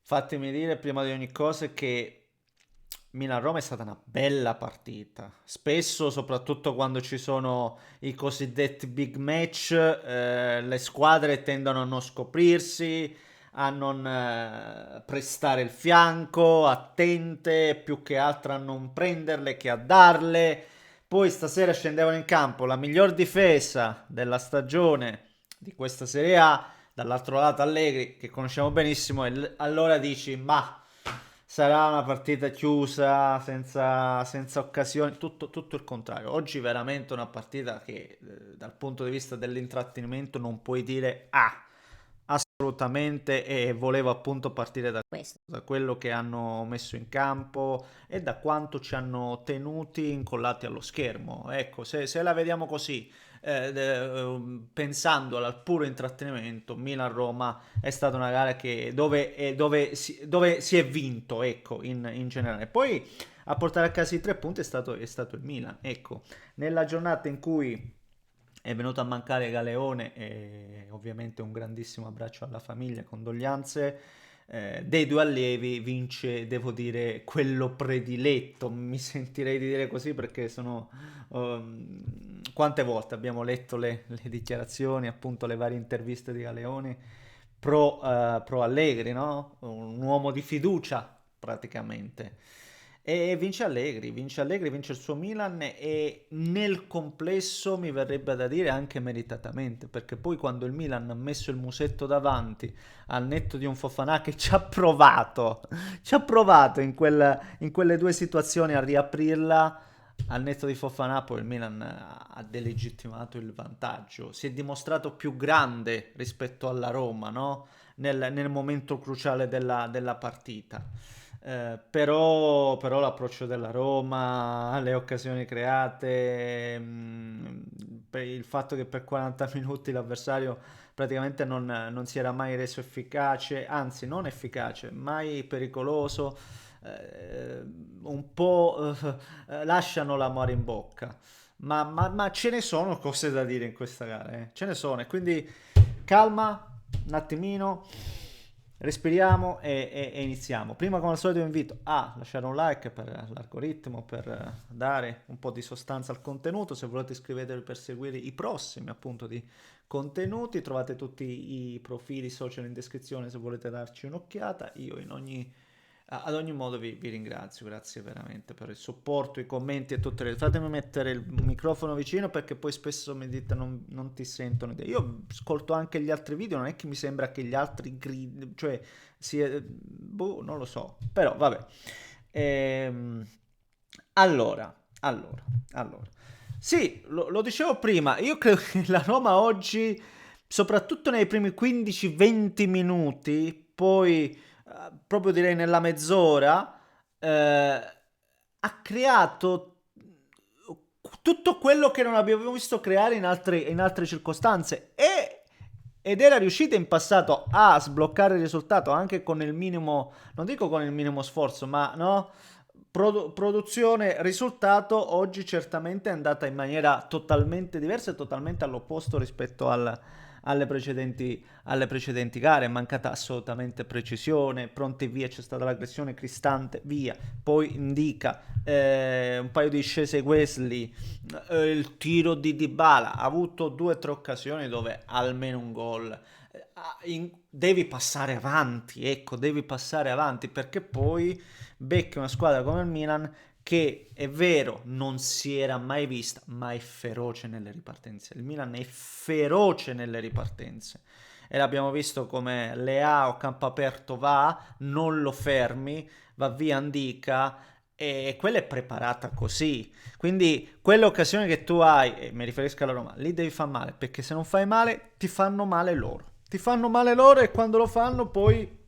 Fatemi dire prima di ogni cosa che Milan-Roma è stata una bella partita. Spesso, soprattutto quando ci sono i cosiddetti big match, le squadre tendono a non scoprirsi, a non prestare il fianco, attente, più che altro a non prenderle che a darle. Poi stasera scendevano in campo la miglior difesa della stagione di questa Serie A, dall'altro lato Allegri, che conosciamo benissimo, e allora dici, ma sarà una partita chiusa, senza occasioni, tutto il contrario. Oggi veramente una partita che dal punto di vista dell'intrattenimento non puoi dire assolutamente, e volevo appunto partire da questo, da quello che hanno messo in campo e da quanto ci hanno tenuti incollati allo schermo. Ecco, se la vediamo così, pensando al puro intrattenimento, Milan-Roma è stata una gara dove si è vinto, ecco, in generale. Poi a portare a casa i 3 punti è stato il Milan, ecco, nella giornata in cui è venuto a mancare Galeone, e ovviamente un grandissimo abbraccio alla famiglia, condoglianze. Dei due allievi vince, devo dire, quello prediletto, mi sentirei di dire così perché sono... quante volte abbiamo letto le dichiarazioni, appunto le varie interviste di Galeone pro Allegri, no? Un uomo di fiducia praticamente. E vince Allegri, vince il suo Milan e nel complesso mi verrebbe da dire anche meritatamente, perché poi quando il Milan ha messo il musetto davanti al netto di un Fofana che ci ha provato in quelle due situazioni a riaprirla, al netto di Fofana poi il Milan ha delegittimato il vantaggio, si è dimostrato più grande rispetto alla Roma, no? Nel momento cruciale della partita. Però l'approccio della Roma, le occasioni create, per il fatto che per 40 minuti l'avversario praticamente non si era mai reso efficace, anzi non efficace, mai pericoloso, un po' lasciano l'amore in bocca. Ma ce ne sono cose da dire in questa gara, ce ne sono. E quindi calma, un attimino, respiriamo e iniziamo. Prima, come al solito, vi invito a lasciare un like per l'algoritmo, per dare un po' di sostanza al contenuto. Se volete iscrivetevi per seguire i prossimi, appunto, di contenuti. Trovate tutti i profili social in descrizione se volete darci un'occhiata. Io ad ogni modo vi ringrazio, grazie veramente per il supporto, i commenti e tutte le... Fatemi mettere il microfono vicino perché poi spesso mi dite non ti sentono. Io ascolto anche gli altri video, non è che mi sembra che gli altri cioè, boh, non lo so, però vabbè. Ehm, allora. Sì, lo dicevo prima, io credo che la Roma oggi, soprattutto nei primi 15-20 minuti, poi proprio direi nella mezz'ora, ha creato tutto quello che non abbiamo visto creare in altre circostanze ed era riuscita in passato a sbloccare il risultato anche con il minimo, non dico con il minimo sforzo, ma no? Produzione, risultato, oggi certamente è andata in maniera totalmente diversa e totalmente all'opposto rispetto alle precedenti gare. È mancata assolutamente precisione, pronti via, c'è stata l'aggressione Cristante, via, poi indica un paio di scese Wesley, il tiro di Dybala, ha avuto 2 o 3 occasioni dove almeno un gol. Devi passare avanti, ecco, devi passare avanti perché poi becchi una squadra come il Milan che è vero non si era mai vista, ma è feroce nelle ripartenze. Il Milan è feroce nelle ripartenze e l'abbiamo visto come Leao a campo aperto va, non lo fermi, va via Andica e quella è preparata così. Quindi quelle occasioni che tu hai, e mi riferisco alla Roma, lì devi fare male, perché se non fai male ti fanno male loro. Ti fanno male loro e quando lo fanno poi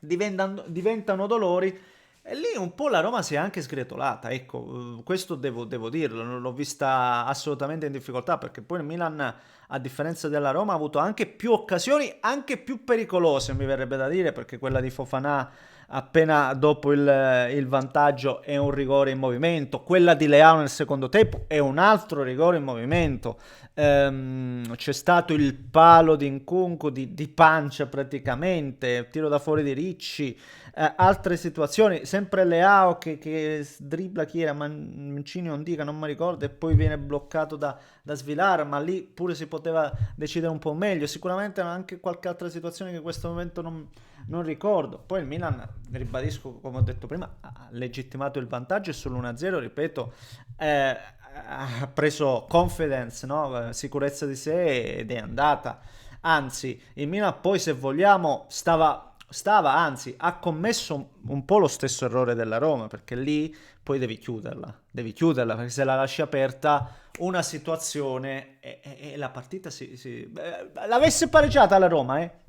diventano dolori E lì un po' la Roma si è anche sgretolata, ecco, questo devo dirlo, non l'ho vista assolutamente in difficoltà perché poi il Milan, a differenza della Roma, ha avuto anche più occasioni, anche più pericolose, mi verrebbe da dire, perché quella di Fofana appena dopo il vantaggio è un rigore in movimento, quella di Leao nel secondo tempo è un altro rigore in movimento. C'è stato il palo di Nkunku di pancia praticamente, tiro da fuori di Ricci, altre situazioni, sempre Leao che dribbla chi era, Mancini non dica, non mi ricordo, e poi viene bloccato da Svilar, ma lì pure si poteva decidere un po' meglio, sicuramente anche qualche altra situazione che in questo momento non ricordo. Poi il Milan, ribadisco come ho detto prima, ha legittimato il vantaggio, è solo 1-0, ripeto, ha preso confidence, no? Sicurezza di sé ed è andata. Anzi, il Milan poi se vogliamo anzi, ha commesso un po' lo stesso errore della Roma, perché lì poi devi chiuderla, perché se la lasci aperta una situazione e la partita l'avesse pareggiata la Roma, eh.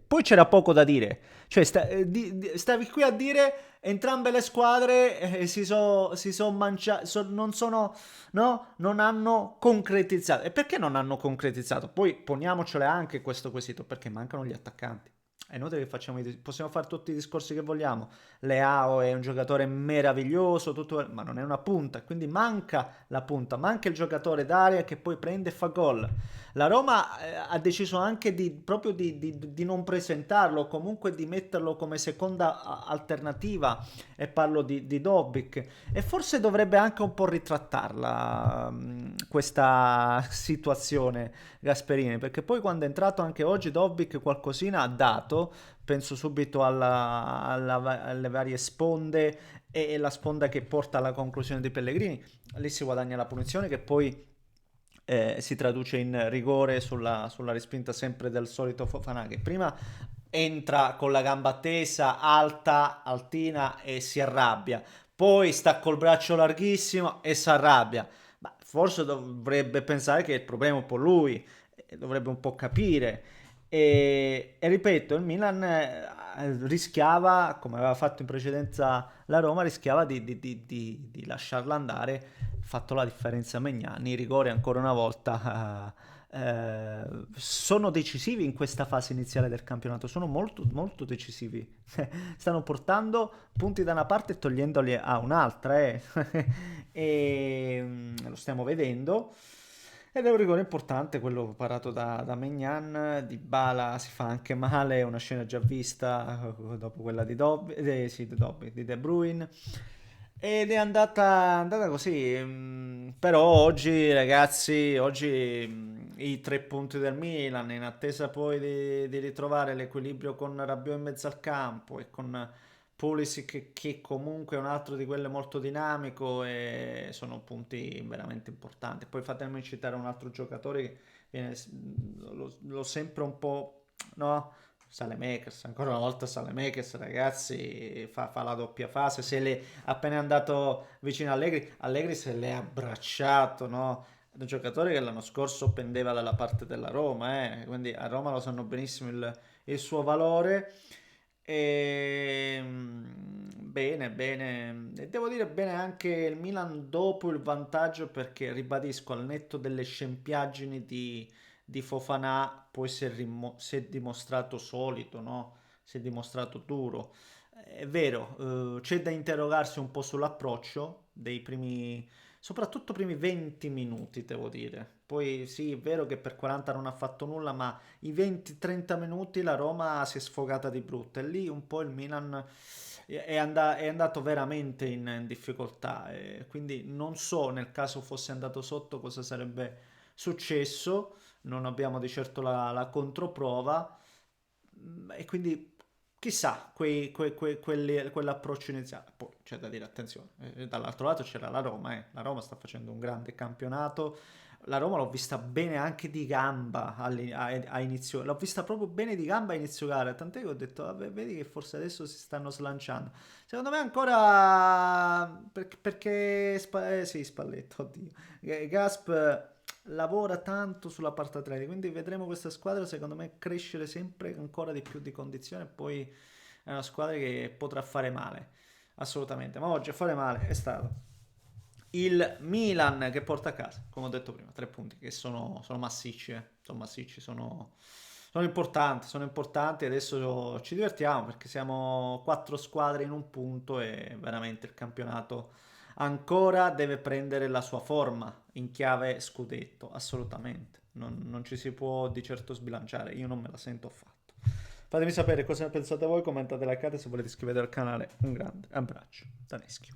Poi c'era poco da dire, cioè stavi qui a dire entrambe le squadre si sono mangiate, non sono, no? Non hanno concretizzato. E perché non hanno concretizzato? Poi poniamocele anche questo quesito, perché mancano gli attaccanti. È inutile che possiamo fare tutti i discorsi che vogliamo. Leao è un giocatore meraviglioso, ma non è una punta, quindi manca la punta, manca il giocatore d'area che poi prende e fa gol. La Roma ha deciso anche proprio di non presentarlo, comunque di metterlo come seconda alternativa, e parlo di Dobbik, e forse dovrebbe anche un po' ritrattarla questa situazione Gasperini, perché poi quando è entrato anche oggi Dobbik qualcosina ha dato, penso subito alle varie sponde e la sponda che porta alla conclusione di Pellegrini, lì si guadagna la punizione che poi si traduce in rigore sulla respinta sempre del solito Fofana, che prima entra con la gamba tesa, alta, altina e si arrabbia, poi sta col braccio larghissimo e si arrabbia. Ma forse dovrebbe pensare che il problema è un po' lui, dovrebbe un po' capire. E ripeto, il Milan rischiava, come aveva fatto in precedenza la Roma, rischiava di lasciarla andare, fatto la differenza Magnani, i rigori ancora una volta sono decisivi in questa fase iniziale del campionato, sono molto, molto decisivi. Stanno portando punti da una parte e togliendoli a un'altra, e lo stiamo vedendo. Ed è un rigore importante quello parato da Maignan. Dybala si fa anche male, è una scena già vista dopo quella sì, di De Bruyne. Ed è andata così. Però oggi, ragazzi, oggi i 3 punti del Milan, in attesa poi di ritrovare l'equilibrio con Rabiot in mezzo al campo e con Pulisic che comunque è un altro di quelle molto dinamico, e sono punti veramente importanti. Poi fatemi citare un altro giocatore che viene, l'ho sempre un po', no? Saelemaekers, ancora una volta Saelemaekers, ragazzi, fa la doppia fase. Appena è andato vicino a Allegri se l'è abbracciato, no? È un giocatore che l'anno scorso pendeva dalla parte della Roma, quindi a Roma lo sanno benissimo il suo valore. Bene, bene. E devo dire bene anche il Milan dopo il vantaggio, perché ribadisco, al netto delle scempiaggini di Fofana, poi si è dimostrato solido, no? Si è dimostrato duro. È vero, c'è da interrogarsi un po' sull'approccio dei primi, soprattutto primi 20 minuti, devo dire. Poi sì, è vero che per 40 non ha fatto nulla, ma i 20-30 minuti la Roma si è sfogata di brutto, e lì un po' il Milan è andato veramente in difficoltà, e quindi non so nel caso fosse andato sotto cosa sarebbe successo, non abbiamo di certo la controprova. E quindi chissà, quell'approccio iniziale. Poi c'è da dire, attenzione, dall'altro lato c'era la Roma, la Roma sta facendo un grande campionato. La Roma l'ho vista bene anche di gamba a inizio, l'ho vista proprio bene di gamba a inizio gara, tant'è che ho detto, vabbè, vedi che forse adesso si stanno slanciando. Secondo me ancora perché sì, Spalletto, oddio. Gasp lavora tanto sulla parte atletica, quindi vedremo questa squadra secondo me crescere sempre ancora di più di condizione, e poi è una squadra che potrà fare male. assolutamente. Ma oggi a fare male è stato il Milan che porta a casa, come ho detto prima, 3 punti che sono massicci, sono massicci, sono importanti. Adesso ci divertiamo perché siamo 4 squadre in un punto e veramente il campionato ancora deve prendere la sua forma in chiave scudetto, assolutamente. Non ci si può di certo sbilanciare, io non me la sento affatto. Fatemi sapere cosa ne pensate voi, commentate, like, se volete iscrivetevi al canale. Un grande abbraccio da Neschio.